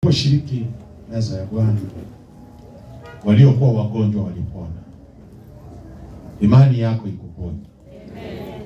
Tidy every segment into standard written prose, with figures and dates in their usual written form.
Tuliposhiriki meza ya Bwana, waliokuwa wagonjwa walipona. Imani yako ikuponye. Amen.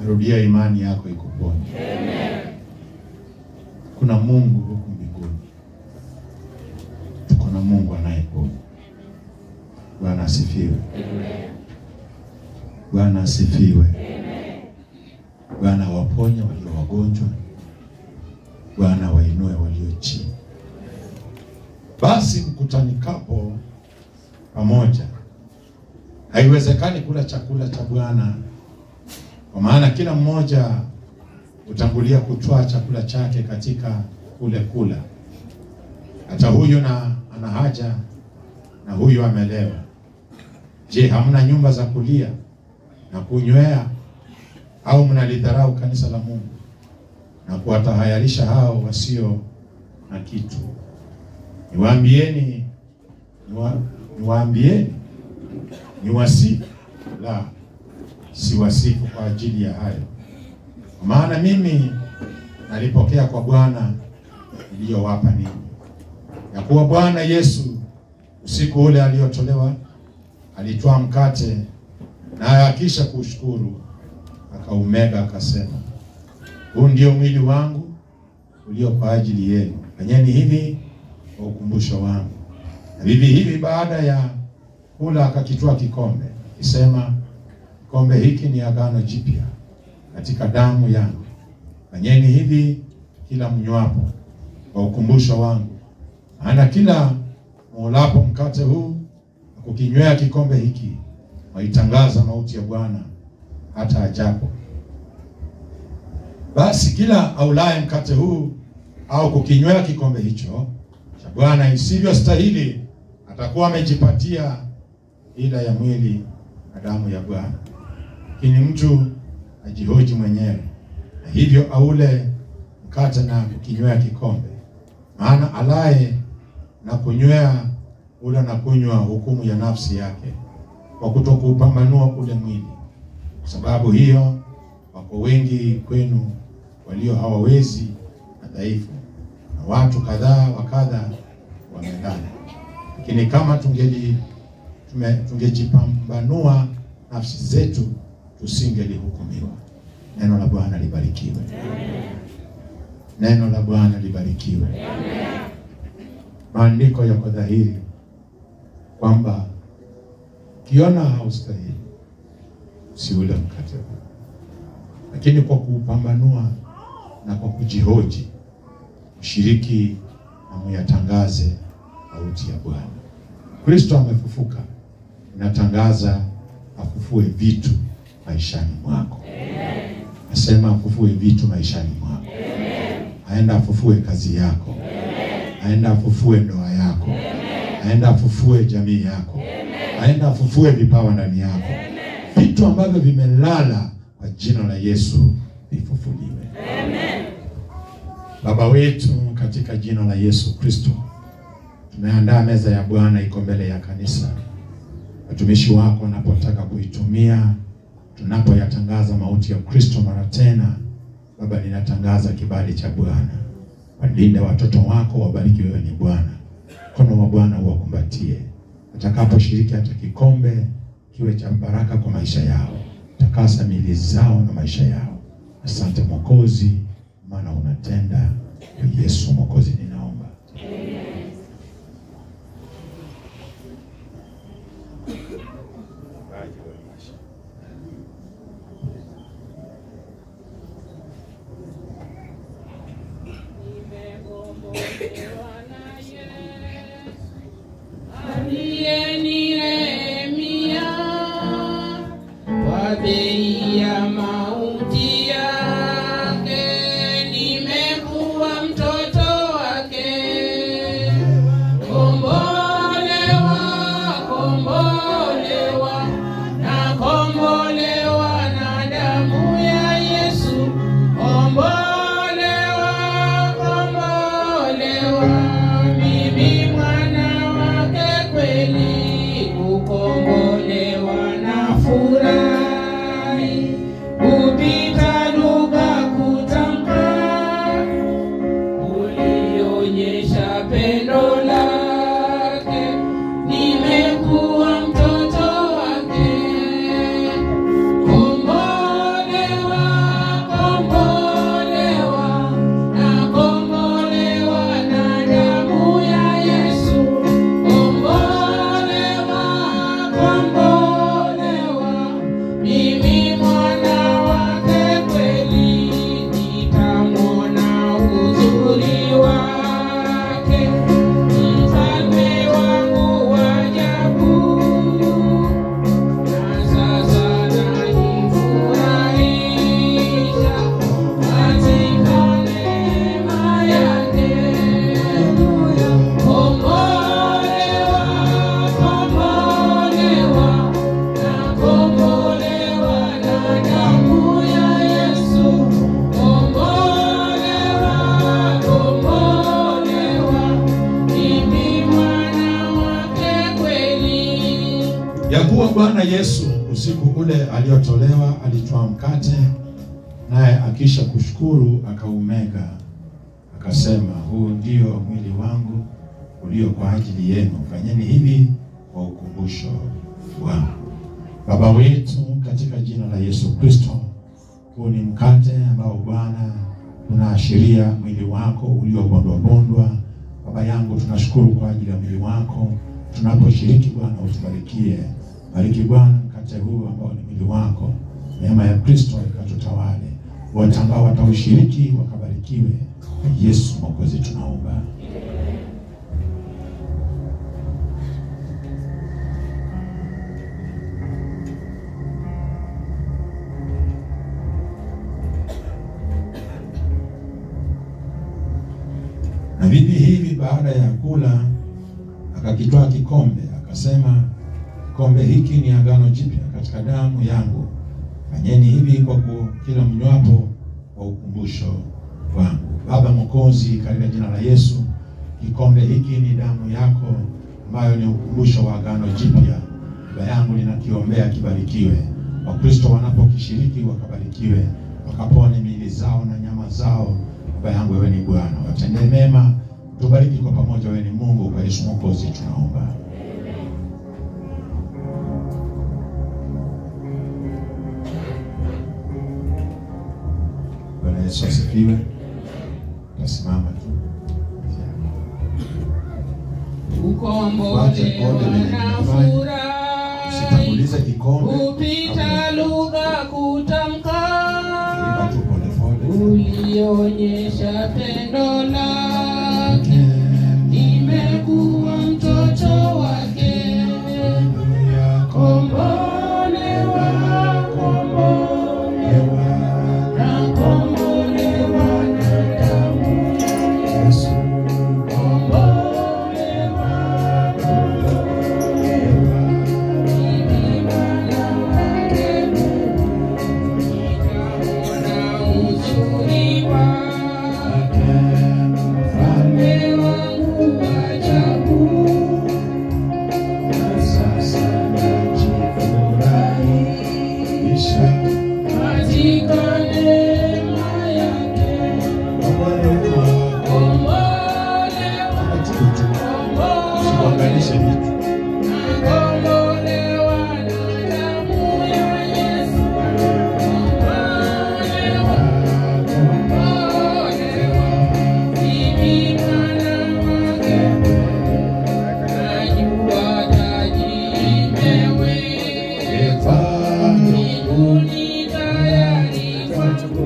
Narudia, imani yako ikuponye. Amen. Kuna Mungu huku mbinguni. Tuko na Mungu anayeponya. Bwana asifiwe. Amen. Bwana asifiwe. Amen. Bwana waponya walio wagonjwa. Bwana wainue walio chini. Basi mkutanikapo pamoja, haiwezekani kula chakula cha Bwana, kwa maana kila mmoja utangulia kutoa chakula chake katika kule kula. Hata huyu ana haja na huyu amelewa. Je, hamna nyumba za kulia na kunywea? Au mnalidharau kanisa la Mungu na kuwatahayarisha hao wasio na kitu? Niwasifu? La, siwasifu kwa ajili ya hayo. Maana mimi nalipokea kwa Bwana niliyowapa ninyi, ya kuwa Bwana Yesu usiku ule aliotolewa alitwaa mkate, na akisha kushukuru akaumega, akasema, huu ndio mwili wangu ulio kwa ajili yenu, fanyeni hivi kwa ukumbusho wangu. Na vivi hivi baada ya kula akakitwaa kikombe, akisema, kikombe hiki ni agano jipya katika damu yangu, fanyeni hivi kila mnywapo kwa ukumbusho wangu. Maana kila mulapo mkate huu na kukinywea kikombe hiki, waitangaza mauti ya Bwana hata ajapo. Basi kila aulaye mkate huu au kukinywea kikombe hicho cha Bwana isivyo stahili, atakuwa amejipatia ila ya mwili na damu ya Bwana. Lakini mtu ajihoji mwenyewe, na hivyo aule mkate na kukinywea kikombe. Maana alaye na kunywea ula na kunywa hukumu ya nafsi yake, kwa kutokupambanua ule mwili. Kwa sababu hiyo wako wengi kwenu walio hawawezi na dhaifu, na watu kadhaa wa kadha wamelala. Lakini kama tungejipambanua nafsi zetu, tusingelihukumiwa. Neno la Bwana libarikiwe. Amen. Neno la Bwana libarikiwe. Amen. Maandiko yako dhahiri kwamba kiona haustahili, usiule mkate huu. Lakini kwa kupambanua na kwa kujihoji, ushiriki na muyatangaze mauti ya Bwana. Kristo amefufuka, natangaza afufue vitu maishani mwako. Amen. Nasema afufue vitu maishani mwako. Amen. Aenda afufue kazi yako. Amen. Aenda afufue ndoa yako. Amen. Aenda afufue jamii yako. Amen. Aenda afufue vipawa ndani yako. Amen. Vitu ambavyo vimelala kwa jina la Yesu vifufuliwe. Amen. Baba wetu, katika jina la Yesu Kristo, tumeandaa meza ya Bwana iko mbele ya kanisa. Watumishi wako wanapotaka kuitumia, tunapoyatangaza mauti ya Kristo mara tena, Baba, ninatangaza kibali cha Bwana. Walinde watoto wako, wabariki wewe ni Bwana. Mkono wa Bwana uwakumbatie. Watakaposhiriki hata kikombe kiwe cha baraka kwa maisha yao. Takasa miili zao na maisha yao. Asante Mwokozi, maana unatenda. Kwa Yesu Mwokozi ninaomba. Amen. Kombolewa, kombolewa. pendo lake, nimekuwa mtoto wake. Kombolewa, kombolewa, na kombolewa na damu ya Yesu. Kombolewa, kombolewa, mimi mwana wake kweli, nitamwona uzuri wake, mfalme wangu wa ajabu. Na sasa najifurahisha katika neema yake. Kombolewa, kombolewa, na kombolewa na damu ya Yesu. Kombolewa, kombolewa, mimi mwana wake kweli. Ya kuwa Bwana Yesu usiku ule aliotolewa alitoa mkate, naye akisha kushukuru akaumega, akasema, huu ndio mwili wangu ulio kwa ajili yenu, fanyeni hivi kwa ukumbusho wangu. Baba wetu, katika jina la Yesu Kristo, huu ni mkate ambao Bwana unaashiria mwili wako uliobondwa bondwa. Baba yangu, tunashukuru kwa ajili ya mwili wako. Tunaposhiriki Bwana, utubarikie. Bariki Bwana mkate huu ambao ni mwili wako. Neema ya Kristo ikatutawale. Wote ambao wataushiriki wakabarikiwe. Yesu Mwokozi tunaomba. Na vipi hivi baada ya kula akakitwaa kikombe, akasema, kikombe hiki ni agano jipya katika damu yangu. Fanyeni hivi kwa kila mnywapo wa ukumbusho wangu. Baba Mwokozi, katika jina la Yesu, kikombe hiki ni damu yako ambayo ni ukumbusho wa agano jipya. Baba yangu, ninakiombea kibarikiwe. Wakristo wanapokishiriki wakabarikiwe, wakapone miili zao na nyama zao. Baba yangu, wewe ni Bwana, watendee mema, tubariki kwa pamoja. Wewe ni Mungu, kwa Yesu Mwokozi tunaomba. Bwana Yesu asifiwe. Tasimama tu. Ukombolewa na furaha, Usitangulize kikombe, kupita lugha kutamka, ulionyesha pendo lake, nimekuwa mtoto wake. Kombolewa, kombolewa, na kombolewa na damu ya Yesu. Kombolewa, kombolewa, mimi mwana wake nitamwona uzuri wake, mfalme wangu wa ajabu. Na sasa najifurahisha katika neema yake. Kombolewa, usianganishe vitu. nakombolewa na damu ya Yesu. Kombolewa, kombolewa, mimi mwana wake. Najua taji imewekwa mbinguni tayari kwangu.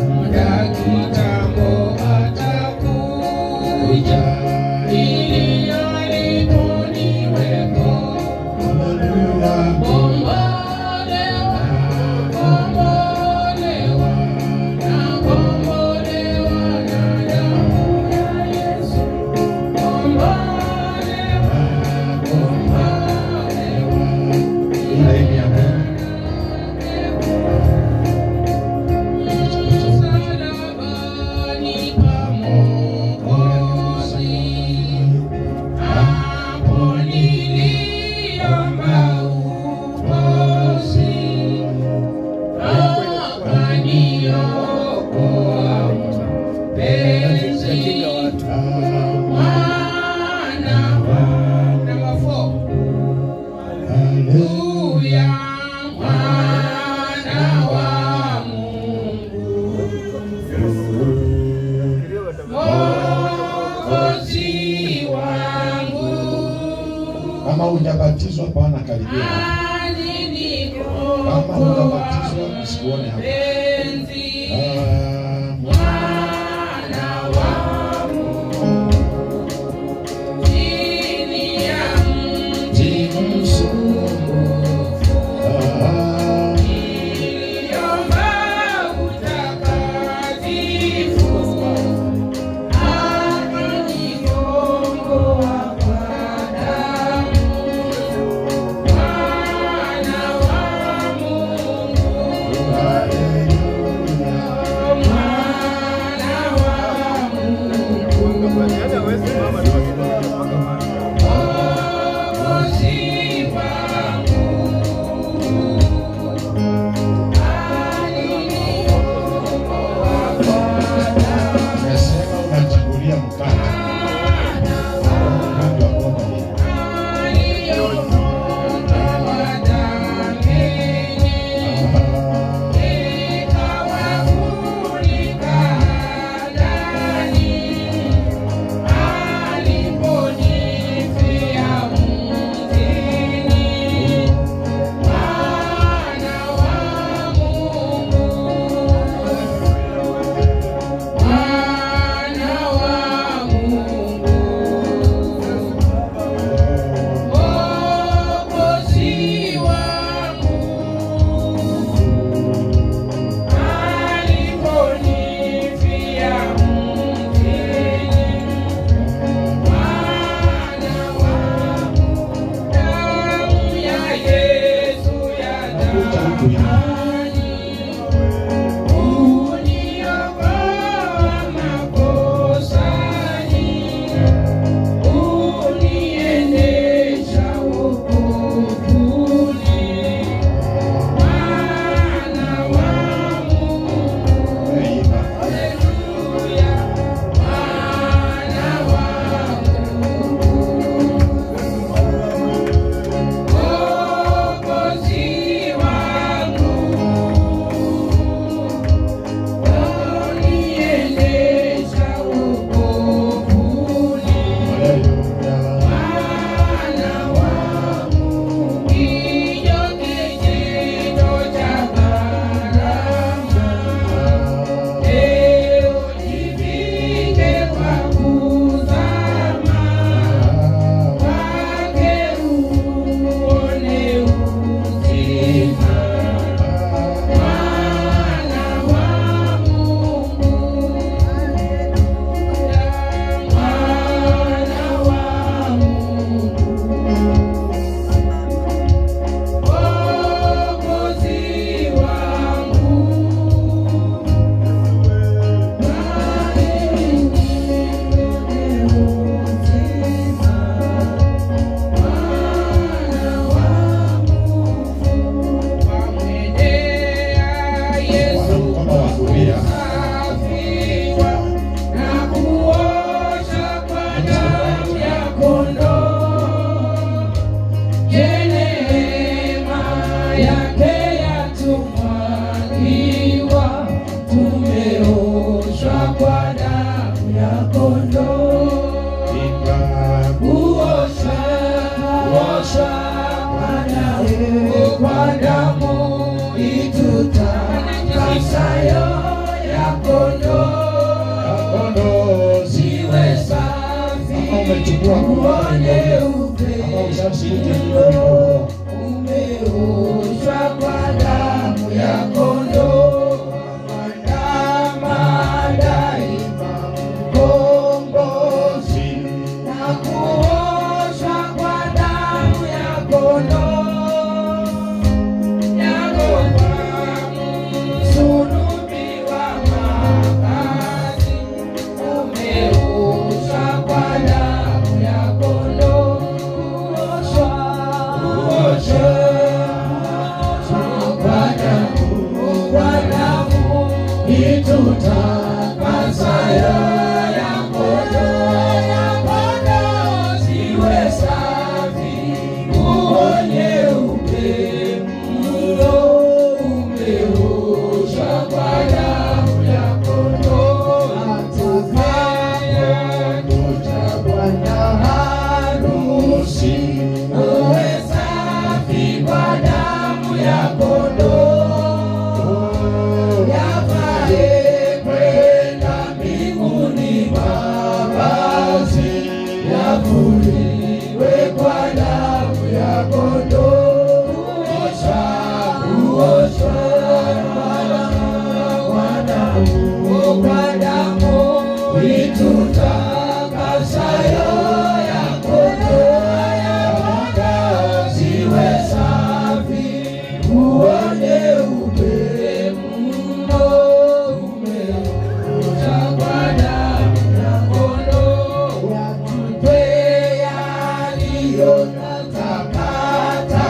Muda kitambo atakuja, ili aliponiwepo. Kombolewa, kombolewa, na kombolewa na damu ya Yesu. Kombolewa, kombolewa, Laini ya Mungu. msalabani pa Mwokozi, hapo niliomba ukombozi, akaniokoa mpenzi hujabatizwa pana karibia. Kama hujabatizwa usikuone hapa. Itutakasa ya kondoo ya Bwana ziwe safi, uone upendo umeuta kwa damu ya kondoo, yatupe yaliyo na takataka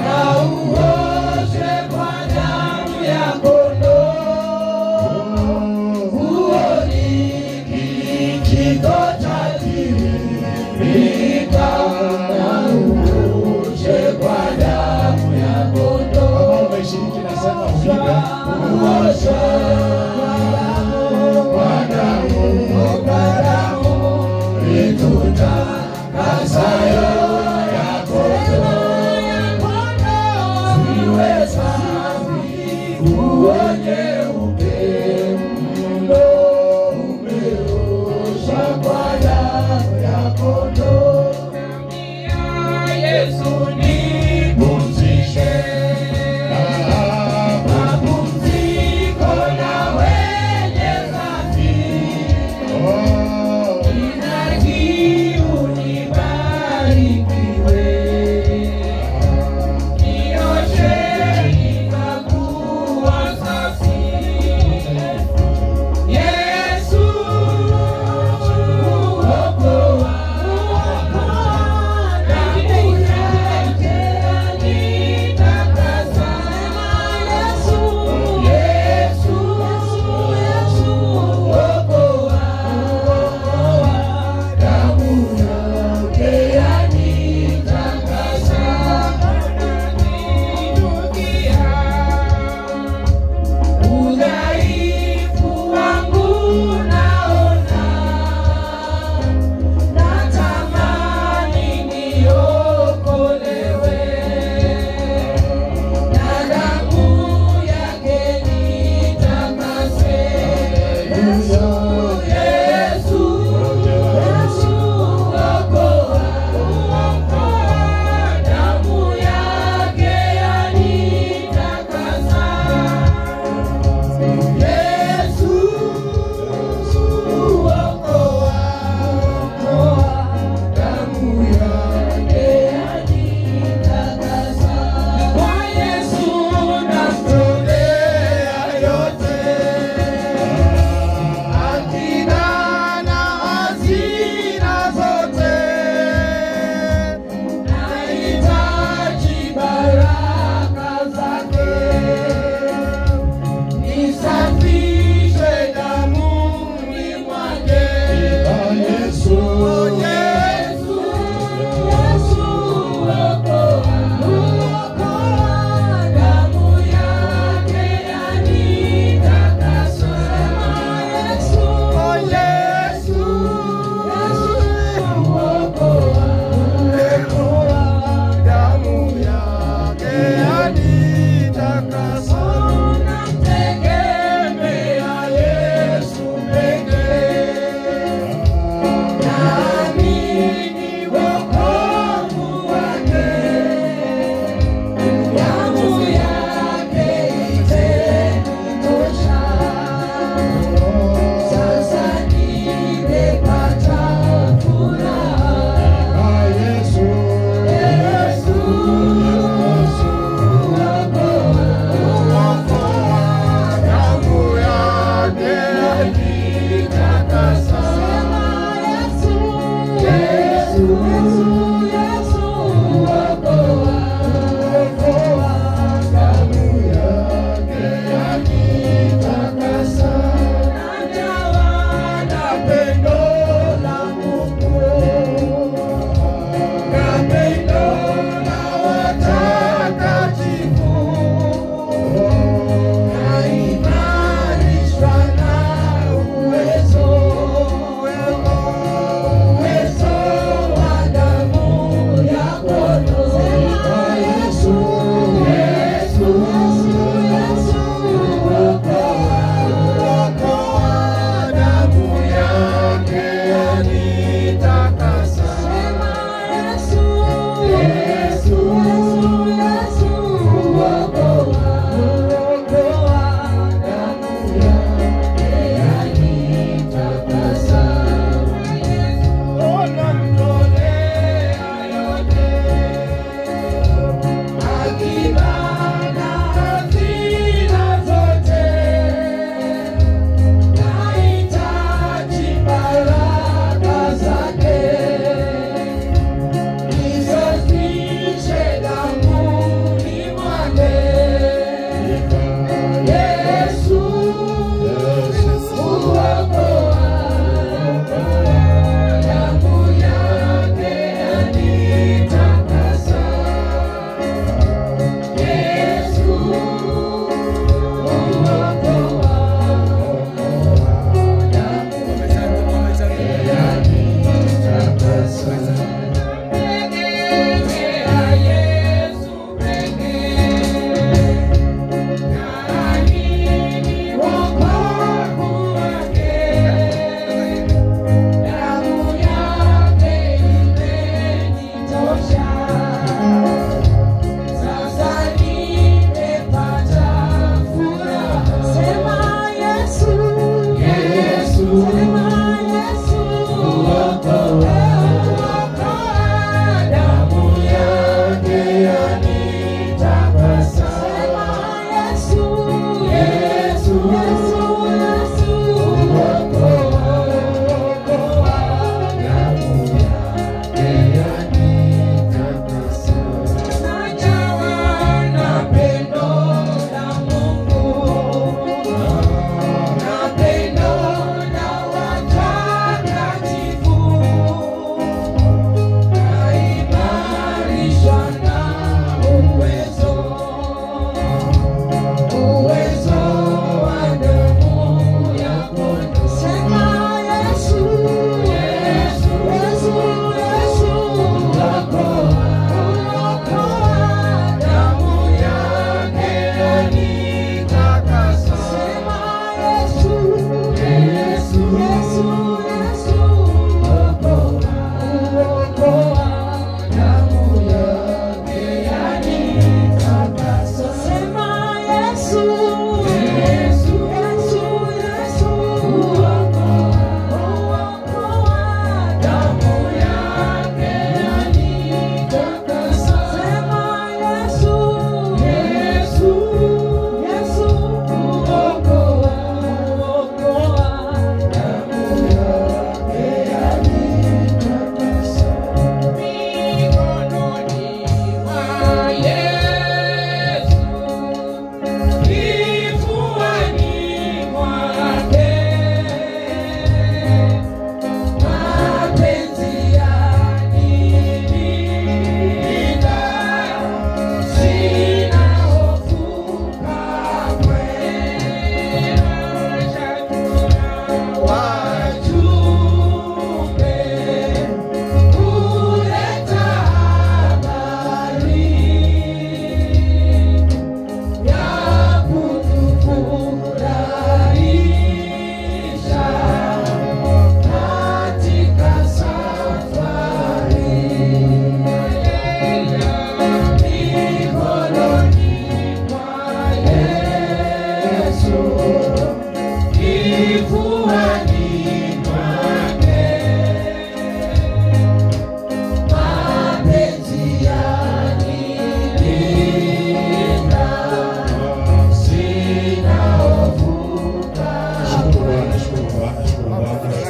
na uoshe kwa damu ya kondoo. Huo ni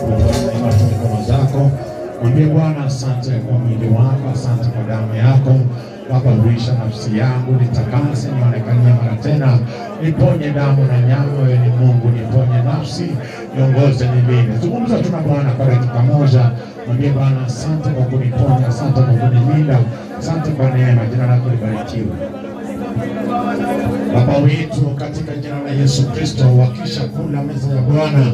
Inua tu mikono zako. Mwambie Bwana asante kwa mwili wako, asante kwa damu yako. Baba, huisha nafsi yangu, nitakase, nionekanie mara tena. Niponye damu na nyama, wewe ni Mungu, niponye nafsi, niongoze, nilinde. Zungumza tu na Bwana kwa dakika moja. Mwambie Bwana asante kwa kuniponya, asante kwa kunilinda, asante kwa neema, jina lako libarikiwe. Baba wetu, katika jina la Yesu Kristo, wakisha kula meza ya Bwana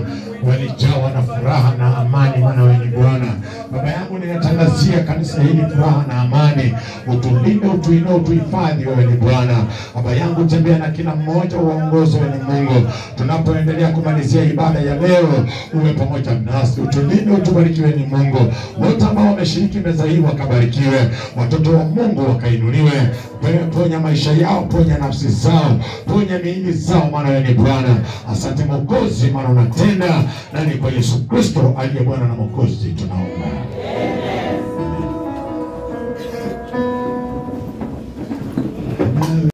walijawa na furaha na amani, maana wewe ni Bwana. Baba yangu, ninatangazia kanisa hili furaha na amani. Utulinde, utuinue, utuhifadhi, wewe ni Bwana. Baba yangu, tembea na kila mmoja, uongoze, wewe ni Mungu. Tunapoendelea kumalizia ibada ya leo, uwe pamoja nasi, utulinde, utubariki, wewe ni Mungu. Wote ambao wameshiriki meza hii wakabarikiwe, watoto wa Mungu wakainuliwe. Ponya maisha yao, ponya nafsi zao, ponya miili zao, maana wewe ni Bwana. Asante Mwokozi, maana unatenda, na ni kwa Yesu Kristo aliye Bwana na Mwokozi tunaomba.